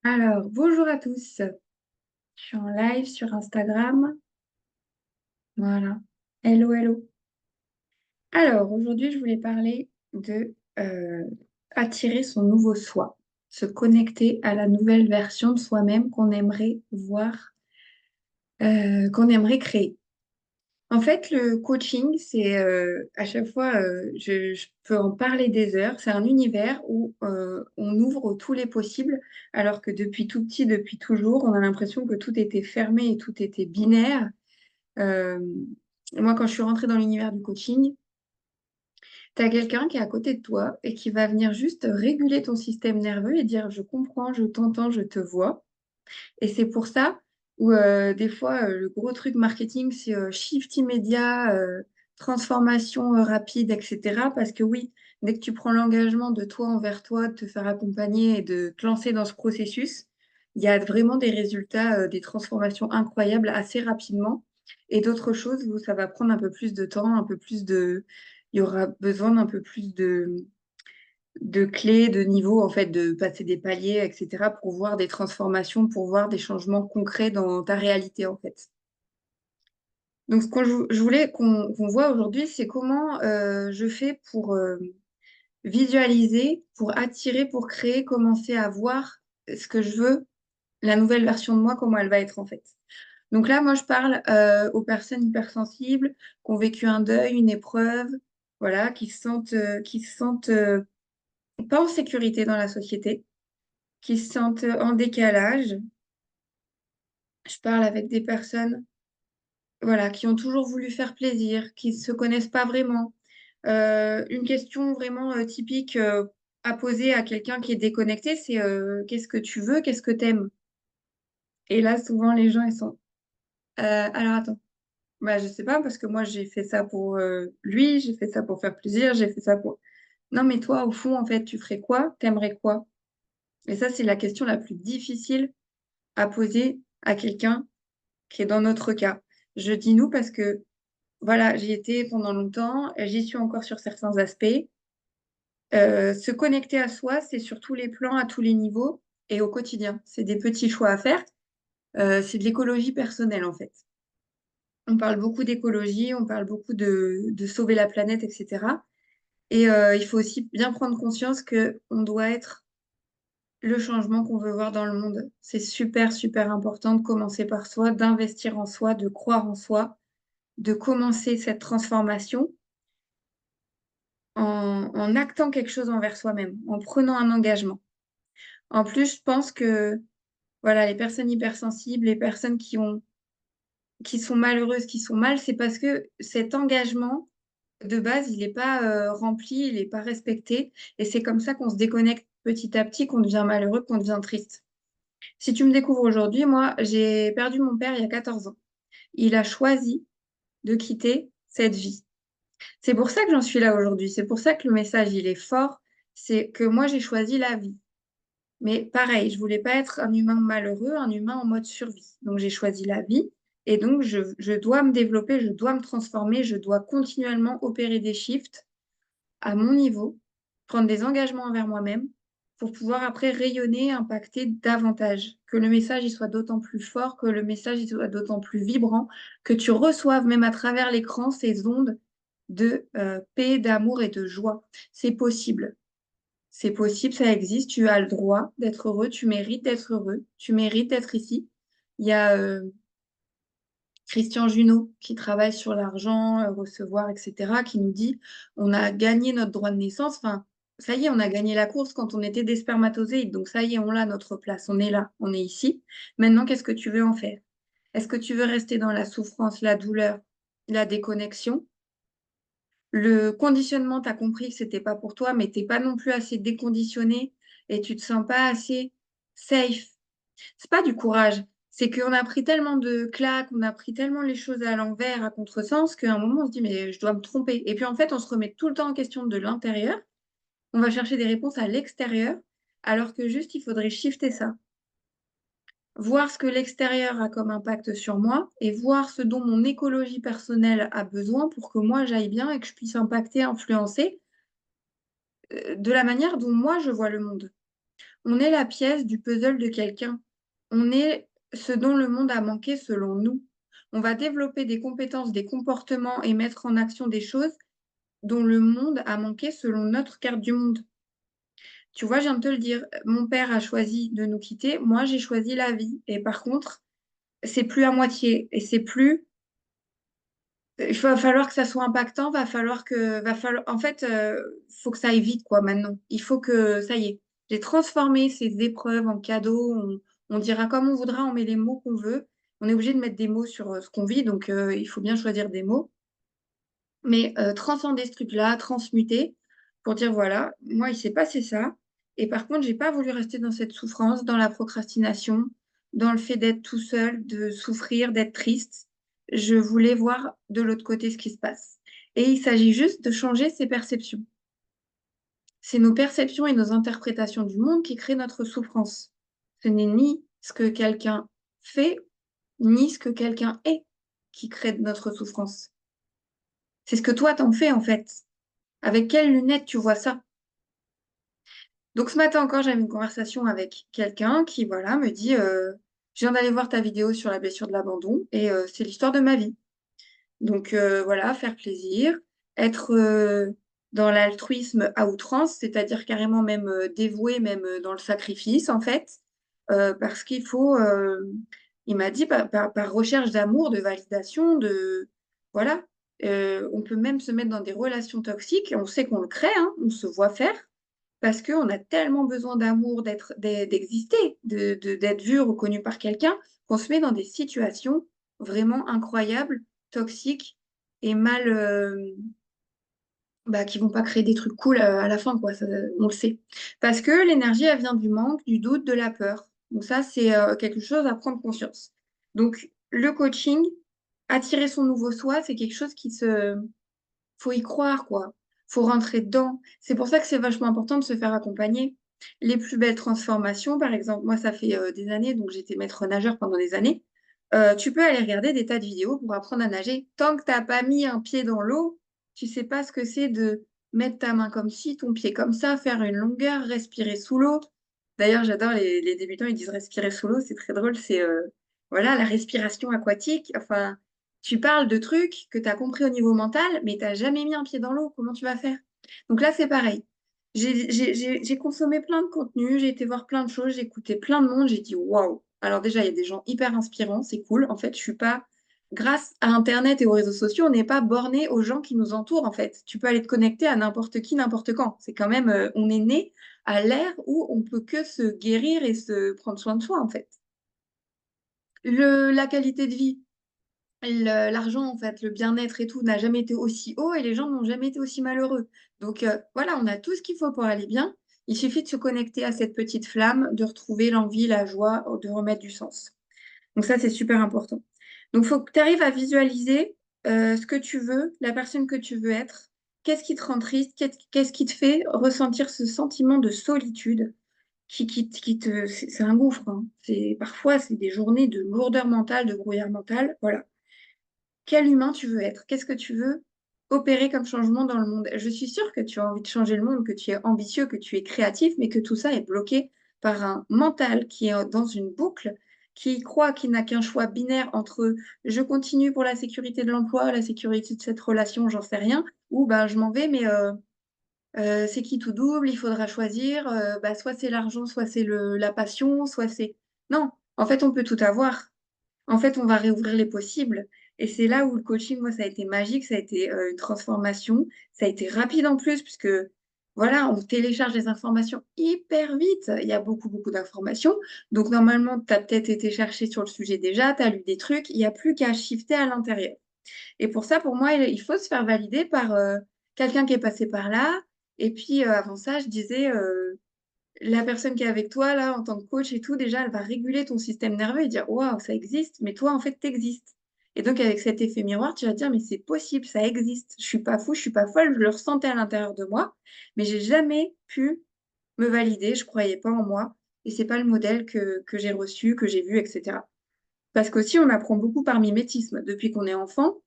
Alors, bonjour à tous. Je suis en live sur Instagram. Voilà. Hello, hello. Alors, aujourd'hui, je voulais parler de attirer son nouveau soi, se connecter à la nouvelle version de soi-même qu'on aimerait voir, qu'on aimerait créer. En fait, le coaching, c'est à chaque fois, je peux en parler des heures. C'est un univers où on ouvre tous les possibles, alors que depuis tout petit, depuis toujours, on a l'impression que tout était fermé et tout était binaire. Euh, Moi, quand je suis rentrée dans l'univers du coaching, tu as quelqu'un qui est à côté de toi et qui va venir juste réguler ton système nerveux et dire, je comprends, je t'entends, je te vois. Et c'est pour ça où des fois, le gros truc marketing, c'est shift immédiat, transformation rapide, etc. Parce que oui, dès que tu prends l'engagement de toi envers toi, de te faire accompagner et de te lancer dans ce processus, il y a vraiment des résultats, des transformations incroyables assez rapidement. Et d'autres choses où ça va prendre un peu plus de temps, un peu plus de... Il y aura besoin d'un peu plus de clés, de niveaux, en fait, de passer des paliers, etc., pour voir des transformations, pour voir des changements concrets dans ta réalité, en fait. Donc, ce que je voulais qu'on voit aujourd'hui, c'est comment je fais pour visualiser, pour attirer, pour créer, commencer à voir ce que je veux, la nouvelle version de moi, comment elle va être, en fait. Donc là, moi, je parle aux personnes hypersensibles qui ont vécu un deuil, une épreuve, voilà, qui se sentent pas en sécurité dans la société, qui se sentent en décalage. Je parle avec des personnes, voilà, qui ont toujours voulu faire plaisir, qui ne se connaissent pas vraiment. Une question vraiment typique à poser à quelqu'un qui est déconnecté, c'est qu'est-ce que tu veux, qu'est-ce que t'aimes? Et là, souvent, les gens, ils sont, alors attends, bah, je sais pas, parce que moi, j'ai fait ça pour lui, j'ai fait ça pour faire plaisir, j'ai fait ça pour... Non, mais toi, au fond, en fait, tu ferais quoi? T'aimerais quoi? Et ça, c'est la question la plus difficile à poser à quelqu'un qui est dans notre cas. Je dis nous parce que, voilà, j'y étais pendant longtemps, j'y suis encore sur certains aspects. Se connecter à soi, c'est sur tous les plans, à tous les niveaux et au quotidien. C'est des petits choix à faire. C'est de l'écologie personnelle, en fait. On parle beaucoup d'écologie, on parle beaucoup de sauver la planète, etc. Et il faut aussi bien prendre conscience que on doit être le changement qu'on veut voir dans le monde. C'est super, super important de commencer par soi, d'investir en soi, de croire en soi, de commencer cette transformation en actant quelque chose envers soi-même, en prenant un engagement. En plus, je pense que voilà, les personnes hypersensibles, les personnes qui sont malheureuses, qui sont mal, c'est parce que cet engagement, de base, il n'est pas rempli, il n'est pas respecté. Et c'est comme ça qu'on se déconnecte petit à petit, qu'on devient malheureux, qu'on devient triste. Si tu me découvres aujourd'hui, moi, j'ai perdu mon père il y a 14 ans. Il a choisi de quitter cette vie. C'est pour ça que j'en suis là aujourd'hui. C'est pour ça que le message, il est fort. C'est que moi, j'ai choisi la vie. Mais pareil, je voulais pas être un humain malheureux, un humain en mode survie. Donc, j'ai choisi la vie. Et donc, je dois me développer, je dois me transformer, je dois continuellement opérer des shifts à mon niveau, prendre des engagements envers moi-même pour pouvoir après rayonner, impacter davantage. Que le message il soit d'autant plus fort, que le message il soit d'autant plus vibrant, que tu reçoives même à travers l'écran ces ondes de paix, d'amour et de joie. C'est possible. C'est possible, ça existe. Tu as le droit d'être heureux, tu mérites d'être heureux, tu mérites d'être ici. Il y a Christian Junot qui travaille sur l'argent, recevoir, etc., qui nous dit on a gagné notre droit de naissance. Enfin, ça y est, on a gagné la course quand on était des spermatozoïdes. Donc ça y est, on a notre place, on est là, on est ici. Maintenant, qu'est-ce que tu veux en faire? Est-ce que tu veux rester dans la souffrance, la douleur, la déconnexion? Le conditionnement, tu as compris que c'était pas pour toi, mais t'es pas non plus assez déconditionné et tu te sens pas assez safe. C'est pas du courage, c'est qu'on a pris tellement de claques, on a pris tellement les choses à l'envers, à contresens, qu'à un moment on se dit mais je dois me tromper. Et puis en fait, on se remet tout le temps en question de l'intérieur, on va chercher des réponses à l'extérieur, alors que juste il faudrait shifter ça. Voir ce que l'extérieur a comme impact sur moi et voir ce dont mon écologie personnelle a besoin pour que moi j'aille bien et que je puisse impacter, influencer de la manière dont moi je vois le monde. On est la pièce du puzzle de quelqu'un. On est ce dont le monde a manqué selon nous. On va développer des compétences, des comportements et mettre en action des choses dont le monde a manqué selon notre carte du monde. Tu vois, je viens de te le dire, mon père a choisi de nous quitter, moi j'ai choisi la vie. Et par contre, c'est plus à moitié. Et c'est plus. Il va falloir que ça soit impactant, en fait, faut que ça aille vite, quoi, maintenant. Il faut que, ça y est, j'ai transformé ces épreuves en cadeaux. On dira comme on voudra, on met les mots qu'on veut. On est obligé de mettre des mots sur ce qu'on vit, donc il faut bien choisir des mots. Mais transcender ce truc-là, transmuter, pour dire voilà, moi, il s'est passé ça. Et par contre, j'ai pas voulu rester dans cette souffrance, dans la procrastination, dans le fait d'être tout seul, de souffrir, d'être triste. Je voulais voir de l'autre côté ce qui se passe. Et il s'agit juste de changer ses perceptions. C'est nos perceptions et nos interprétations du monde qui créent notre souffrance. Ce n'est ni ce que quelqu'un fait, ni ce que quelqu'un est qui crée notre souffrance. C'est ce que toi t'en fais en fait. Avec quelles lunettes tu vois ça? Donc ce matin encore, j'avais une conversation avec quelqu'un qui, voilà, me dit, je viens d'aller voir ta vidéo sur la blessure de l'abandon et c'est l'histoire de ma vie. Donc voilà, faire plaisir, être dans l'altruisme à outrance, c'est-à-dire carrément même dévoué, même dans le sacrifice en fait, parce qu'il faut, il m'a dit, par recherche d'amour, de validation, voilà, on peut même se mettre dans des relations toxiques, et on sait qu'on le crée, hein, on se voit faire, parce qu'on a tellement besoin d'amour, d'exister, d'être vu, reconnu par quelqu'un, qu'on se met dans des situations vraiment incroyables, toxiques et mal, qui vont pas créer des trucs cool à la fin, quoi, on le sait. Parce que l'énergie, elle vient du manque, du doute, de la peur. Donc ça, c'est quelque chose à prendre conscience. Donc le coaching, attirer son nouveau soi, c'est quelque chose faut y croire, quoi. Faut rentrer dedans. C'est pour ça que c'est vachement important de se faire accompagner. Les plus belles transformations, par exemple, moi, ça fait des années, donc j'étais maître nageur pendant des années. Tu peux aller regarder des tas de vidéos pour apprendre à nager. Tant que t'as pas mis un pied dans l'eau, tu sais pas ce que c'est de mettre ta main comme ci, ton pied comme ça, faire une longueur, respirer sous l'eau. D'ailleurs, j'adore les débutants, ils disent respirer sous l'eau, c'est très drôle. C'est voilà, la respiration aquatique. Enfin, tu parles de trucs que tu as compris au niveau mental, mais tu n'as jamais mis un pied dans l'eau. Comment tu vas faire? Donc là, c'est pareil. J'ai consommé plein de contenu, j'ai été voir plein de choses, j'ai écouté plein de monde, j'ai dit waouh. Alors déjà, il y a des gens hyper inspirants, c'est cool. En fait, je suis pas, grâce à Internet et aux réseaux sociaux, on n'est pas borné aux gens qui nous entourent, en fait. Tu peux aller te connecter à n'importe qui, n'importe quand. C'est quand même, on est né à l'ère où on peut que se guérir et se prendre soin de soi, en fait. La qualité de vie, l'argent, en fait, le bien-être et tout n'a jamais été aussi haut et les gens n'ont jamais été aussi malheureux. Donc voilà, on a tout ce qu'il faut pour aller bien. Il suffit de se connecter à cette petite flamme, de retrouver l'envie, la joie, de remettre du sens. Donc ça, c'est super important. Donc il faut que tu arrives à visualiser ce que tu veux, la personne que tu veux être. Qu'est-ce qui te rend triste? Qu'est-ce qui te fait ressentir ce sentiment de solitude c'est un gouffre, hein. Parfois, c'est des journées de lourdeur mentale, de brouillard mental. Voilà. Quel humain tu veux être? Qu'est-ce que tu veux opérer comme changement dans le monde? Je suis sûre que tu as envie de changer le monde, que tu es ambitieux, que tu es créatif, mais que tout ça est bloqué par un mental qui est dans une boucle, qui croit qu'il n'a qu'un choix binaire entre je continue pour la sécurité de l'emploi, la sécurité de cette relation, j'en sais rien, ou ben, je m'en vais, mais c'est qui tout double, il faudra choisir, soit c'est l'argent, soit c'est la passion, soit c'est... Non, en fait, on peut tout avoir. En fait, on va réouvrir les possibles. Et c'est là où le coaching, moi, ça a été magique, ça a été une transformation, ça a été rapide en plus, puisque voilà, on télécharge les informations hyper vite. Il y a beaucoup, beaucoup d'informations. Donc, normalement, tu as peut-être été chercher sur le sujet déjà, tu as lu des trucs, il n'y a plus qu'à shifter à l'intérieur. Et pour ça, pour moi, il faut se faire valider par quelqu'un qui est passé par là. Et puis, avant ça, je disais, la personne qui est avec toi, là, en tant que coach et tout, déjà, elle va réguler ton système nerveux et dire, waouh, ça existe, mais toi, en fait, t'existes. Et donc, avec cet effet miroir, tu vas te dire, mais c'est possible, ça existe. Je suis pas fou, je suis pas folle, je le ressentais à l'intérieur de moi, mais j'ai jamais pu me valider, je croyais pas en moi, et c'est pas le modèle que j'ai reçu, que j'ai vu, etc. Parce qu'aussi, on apprend beaucoup par mimétisme. Depuis qu'on est enfant,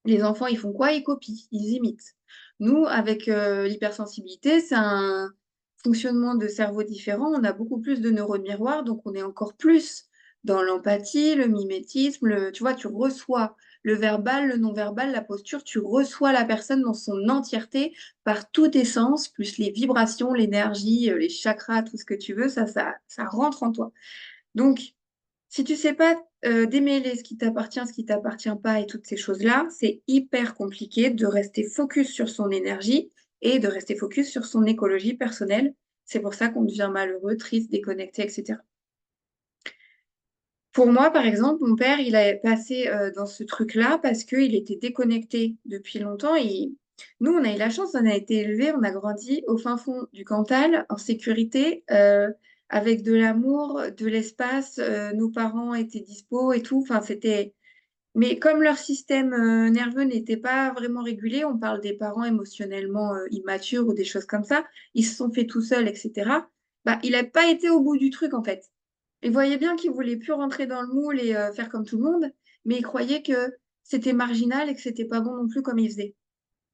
les enfants, ils font quoi? Ils copient, ils imitent. Nous, avec l'hypersensibilité, fonctionnement de cerveau différent, on a beaucoup plus de neurones miroirs, donc on est encore plus dans l'empathie, le mimétisme, tu vois, tu reçois le verbal, le non-verbal, la posture, tu reçois la personne dans son entièreté par tous tes sens, plus les vibrations, l'énergie, les chakras, tout ce que tu veux, ça rentre en toi. Donc, si tu sais pas démêler ce qui t'appartient pas et toutes ces choses-là, c'est hyper compliqué de rester focus sur son énergie et de rester focus sur son écologie personnelle. C'est pour ça qu'on devient malheureux, triste, déconnecté, etc. Pour moi, par exemple, mon père, il a passé dans ce truc-là parce qu'il était déconnecté depuis longtemps. Nous, on a eu la chance, on a été élevés, on a grandi au fin fond du Cantal, en sécurité, avec de l'amour, de l'espace. Nos parents étaient dispo et tout. Enfin, c'était... Mais comme leur système nerveux n'était pas vraiment régulé, on parle des parents émotionnellement immatures ou des choses comme ça, ils se sont fait tout seuls, etc. Bah, il n'a pas été au bout du truc, en fait. Il voyait bien qu'il voulait plus rentrer dans le moule et faire comme tout le monde, mais il croyait que c'était marginal et que c'était pas bon non plus comme il faisait.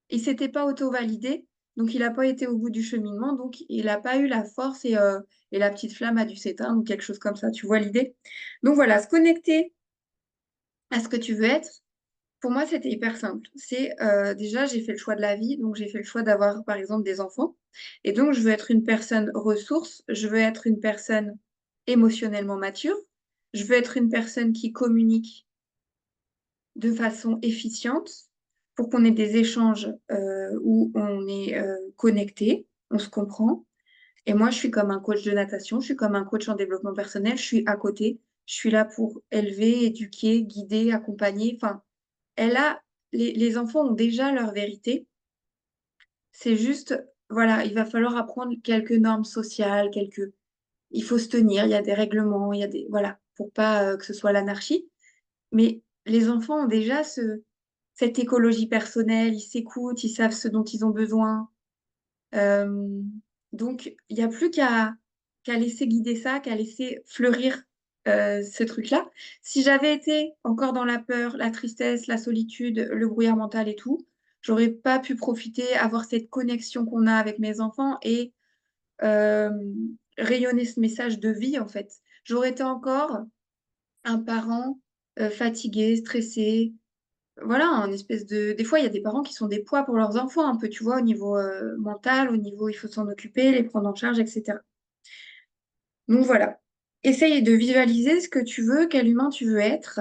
Il s'était pas auto-validé, donc il n'a pas été au bout du cheminement, donc il n'a pas eu la force et la petite flamme a dû s'éteindre ou quelque chose comme ça. Tu vois l'idée? Donc voilà, se connecter à ce que tu veux être, pour moi, c'était hyper simple. C'est déjà, j'ai fait le choix de la vie, donc j'ai fait le choix d'avoir, par exemple, des enfants. Et donc, je veux être une personne ressource, je veux être une personne émotionnellement mature, je veux être une personne qui communique de façon efficiente pour qu'on ait des échanges où on est connecté, on se comprend. Et moi, je suis comme un coach de natation, je suis comme un coach en développement personnel, je suis à côté, je suis là pour élever, éduquer, guider, accompagner. Enfin, elle a, les enfants ont déjà leur vérité. C'est juste, voilà, il va falloir apprendre quelques normes sociales, il faut se tenir, il y a des règlements, il y a des, voilà, pour pas que ce soit l'anarchie. Mais les enfants ont déjà cette écologie personnelle, ils s'écoutent, ils savent ce dont ils ont besoin. Euh, donc, il n'y a plus qu'à laisser guider ça, qu'à laisser fleurir ce truc-là. Si j'avais été encore dans la peur, la tristesse, la solitude, le brouillard mental et tout, j'aurais pas pu profiter, avoir cette connexion qu'on a avec mes enfants et euh, rayonner ce message de vie, en fait. J'aurais été encore un parent fatigué, stressé, voilà, un espèce de... Des fois, il y a des parents qui sont des poids pour leurs enfants, un peu, tu vois, au niveau mental, au niveau il faut s'en occuper, les prendre en charge, etc. Donc voilà, essaye de visualiser ce que tu veux, quel humain tu veux être,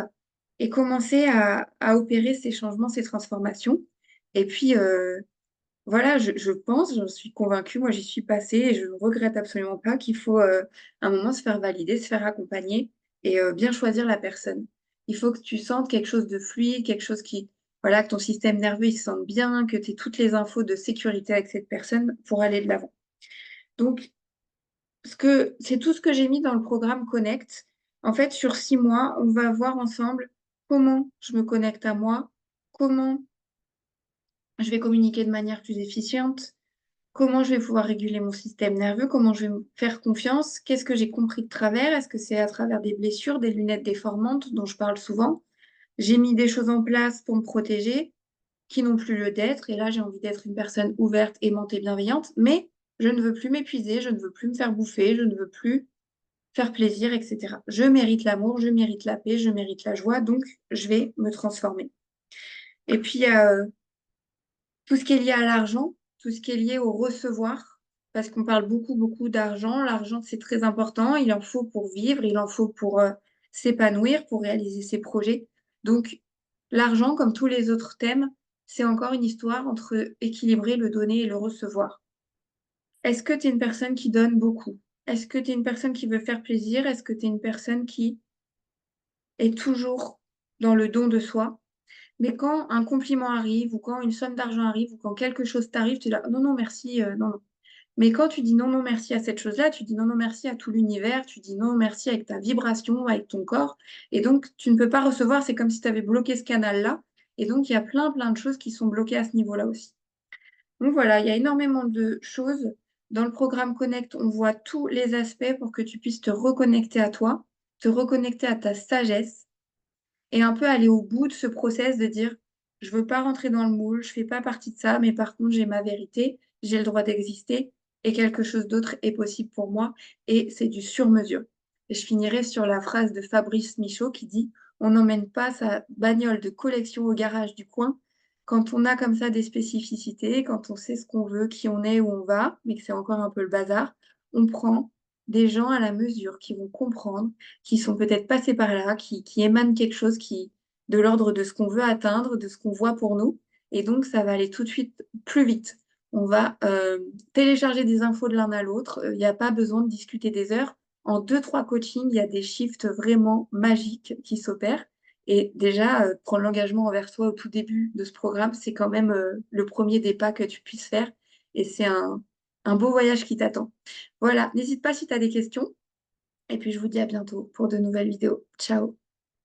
et commencer à opérer ces changements, ces transformations. Et puis, voilà, je pense, j'en suis convaincue, moi j'y suis passée et je ne regrette absolument pas qu'il faut un moment se faire valider, se faire accompagner et bien choisir la personne. Il faut que tu sentes quelque chose de fluide, quelque chose qui, voilà, que ton système nerveux il se sente bien, que tu aies toutes les infos de sécurité avec cette personne pour aller de l'avant. Donc, c'est tout ce que j'ai mis dans le programme Connect. En fait, sur 6 mois, on va voir ensemble comment je me connecte à moi, comment je vais communiquer de manière plus efficiente, comment je vais pouvoir réguler mon système nerveux, comment je vais me faire confiance, qu'est-ce que j'ai compris de travers, est-ce que c'est à travers des blessures, des lunettes déformantes dont je parle souvent. J'ai mis des choses en place pour me protéger qui n'ont plus lieu d'être, et là j'ai envie d'être une personne ouverte, aimante et bienveillante, mais je ne veux plus m'épuiser, je ne veux plus me faire bouffer, je ne veux plus faire plaisir, etc. Je mérite l'amour, je mérite la paix, je mérite la joie, donc je vais me transformer. Et puis, tout ce qui est lié à l'argent, tout ce qui est lié au recevoir, parce qu'on parle beaucoup, beaucoup d'argent. L'argent, c'est très important. Il en faut pour vivre, il en faut pour s'épanouir, pour réaliser ses projets. Donc, l'argent, comme tous les autres thèmes, c'est encore une histoire entre équilibrer le donner et le recevoir. Est-ce que tu es une personne qui donne beaucoup? Est-ce que tu es une personne qui veut faire plaisir? Est-ce que tu es une personne qui est toujours dans le don de soi? Mais quand un compliment arrive, ou quand une somme d'argent arrive, ou quand quelque chose t'arrive, tu dis non, non, merci, non, non. Mais quand tu dis non, non, merci à cette chose-là, tu dis non, non, merci à tout l'univers, tu dis non, merci avec ta vibration, avec ton corps. Et donc, tu ne peux pas recevoir, c'est comme si tu avais bloqué ce canal-là. Et donc, il y a plein, plein de choses qui sont bloquées à ce niveau-là aussi. Donc voilà, il y a énormément de choses. Dans le programme Connect, on voit tous les aspects pour que tu puisses te reconnecter à toi, te reconnecter à ta sagesse et un peu aller au bout de ce process de dire, je veux pas rentrer dans le moule, je fais pas partie de ça, mais par contre, j'ai ma vérité, j'ai le droit d'exister et quelque chose d'autre est possible pour moi et c'est du sur-mesure. Et je finirai sur la phrase de Fabrice Michaud qui dit: On n'emmène pas sa bagnole de collection au garage du coin. Quand on a comme ça des spécificités, quand on sait ce qu'on veut, qui on est, où on va, mais que c'est encore un peu le bazar, on prend des gens à la mesure qui vont comprendre, qui sont peut-être passés par là, qui émanent quelque chose qui, de l'ordre de ce qu'on veut atteindre, de ce qu'on voit pour nous. Et donc, ça va aller tout de suite plus vite. On va télécharger des infos de l'un à l'autre. Il n'y a pas besoin de discuter des heures. En deux, trois coachings, il y a des shifts vraiment magiques qui s'opèrent. Et déjà, prendre l'engagement envers soi au tout début de ce programme, c'est quand même le premier des pas que tu puisses faire. Et c'est un beau voyage qui t'attend. Voilà, n'hésite pas si tu as des questions. Et puis, je vous dis à bientôt pour de nouvelles vidéos. Ciao!